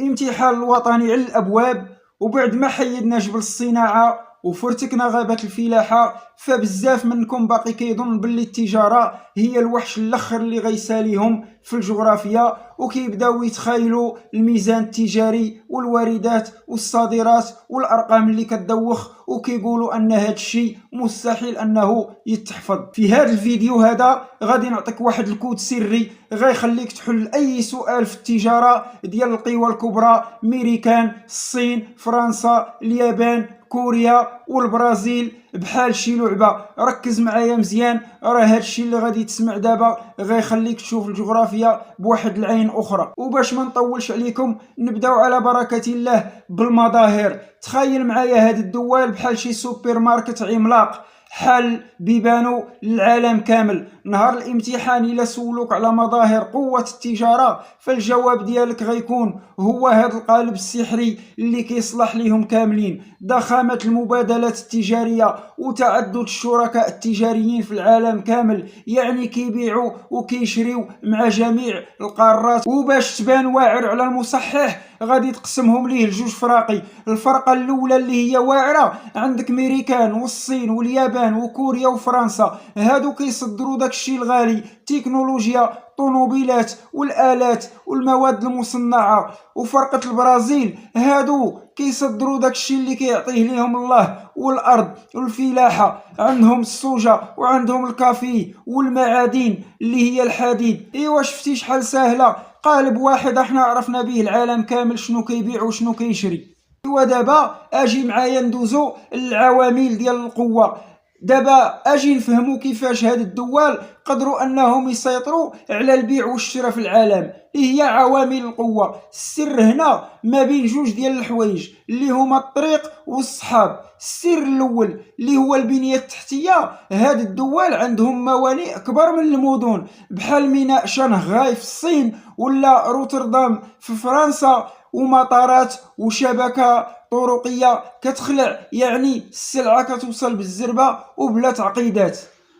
الامتحان الوطني على الابواب، وبعد ما حيدنا جبل الصناعه وفرتكنا غابة الفلاحة، فبزاف منكم باقي كيظن باللي التجارة هي الوحش الاخر اللي غيساليهم في الجغرافيا، وكيبداو يتخيلوا الميزان التجاري والواردات والصادرات والارقام اللي كتدوخ، وكيقولوا ان هذا الشيء مستحيل انه يتحفظ. في هذا الفيديو هذا غادي نعطيك واحد الكود سري غيخليك تحل اي سؤال في التجارة ديال القوى الكبرى: ميريكان، الصين، فرنسا، اليابان، كوريا والبرازيل، بحال شي لعبه. ركز معايا مزيان، راه هادشي اللي غادي تسمع دابا غيخليك تشوف الجغرافيا بواحد العين اخرى. وباش ما نطولش عليكم نبداو على بركه الله بالمظاهر. تخيل معايا هاد الدول بحال شي سوبر ماركت عملاق حل بيبانو للعالم كامل. نهار الامتحان الا سولوك على مظاهر قوة التجارة فالجواب ديالك غيكون هو هذا القالب السحري اللي كيصلح ليهم كاملين: ضخامة المبادلات التجارية وتعدد الشركاء التجاريين في العالم كامل، يعني كيبيعوا وكيشريو مع جميع القارات. وباش تبان واعر على المصحح غادي تقسمهم ليه لجوج فراقي. الفرقة الاولى اللي هي واعرة عندك ميريكان والصين واليابان وكوريا وفرنسا، هادو كيصدروا داكشي الغالي: تكنولوجيا، طوموبيلات والآلات والمواد المصنعة. وفرقة البرازيل هادو كيصدروا داكشي اللي كيعطيه ليهم الله والارض والفلاحة، عندهم السوجة وعندهم الكافي والمعادن اللي هي الحديد. ايوا شفتي شحال ساهلة، قالب واحد احنا عرفنا به العالم كامل شنو كيبيع وشنو كيشري. ايوا دابا اجي معايا ندوزو العوامل ديال القوة. دابا اجي نفهمو كيفاش هاد الدول قدروا انهم يسيطروا على البيع والشراء في العالم. هي عوامل القوة. السر هنا ما بين جوج ديال الحوايج اللي هما الطريق والصحاب. السر الاول اللي هو البنية التحتية. هاد الدول عندهم موانئ كبر من المدن بحال ميناء شنغهاي في الصين ولا روتردام في فرنسا، ومطارات وشبكة طرقية كتخلع، يعني السلعة كتوصل بالزربة وبلا تعقيدات.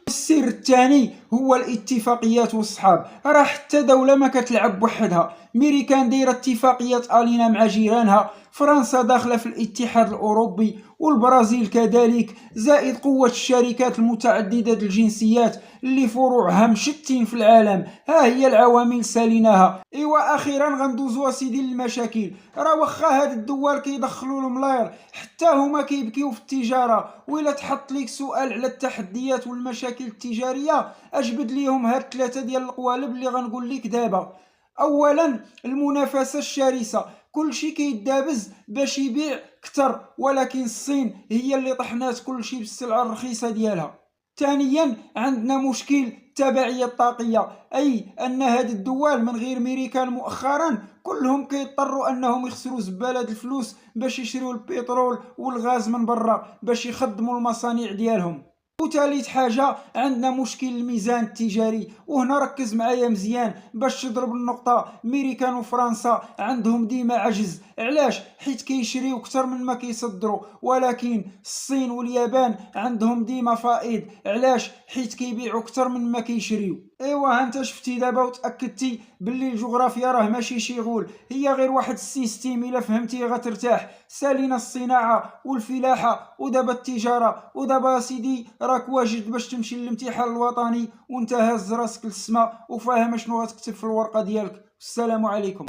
السر الثاني هو الاتفاقيات والصحاب. راه حتى دولة ما كتلعب بوحدها. ميريكان دايره اتفاقيات الينا مع جيرانها، فرنسا داخله في الاتحاد الاوروبي والبرازيل كذلك، زائد قوة الشركات المتعددة الجنسيات اللي فروعها مشتين في العالم. ها هي العوامل ساليناها. ايوا اخيرا غندوزو سيدي للمشاكل. راه واخا هاد الدول كيدخلوا الملاير حتى هما كيبكيو في التجارة. وإلا تحط ليك سؤال على التحديات والمشاكل التجارية اجبد ليهم هاد ثلاثة ديال القوالب اللي غنقول لك دابا. اولا المنافسة الشرسة، كلشي كيدابز باش يبيع كتر، ولكن الصين هي اللي طحنات كلشي بالسلعة الرخيصة ديالها. ثانيا عندنا مشكل التبعية الطاقية، اي ان هاد الدول من غير ميريكان مؤخرا كلهم كيضطروا انهم يخسروا زبالة الفلوس باش يشريوا البترول والغاز من برا باش يخدموا المصانع ديالهم. وثالث حاجة عندنا مشكل الميزان التجاري. وهنا ركز معايا مزيان باش تضرب النقطة. ميريكان وفرنسا عندهم ديما عجز. علاش؟ حيت كيشريو كتر من ما كيصدروا. ولكن الصين واليابان عندهم ديما فائض. علاش؟ حيت كيبيعوا كتر من ما كيشريو. ايوا هانت شفتي دابا وتاكدتي باللي الجغرافيا راه ماشي شي غول، هي غير واحد السيستيم. الا فهمتيه غترتاح. سالينا الصناعه والفلاحه ودابا التجاره، ودابا سيدي راك واجد باش تمشي للامتحان الوطني وانت هاز راسك للسما وفاهم شنو غتكتب في الورقه ديالك. السلام عليكم.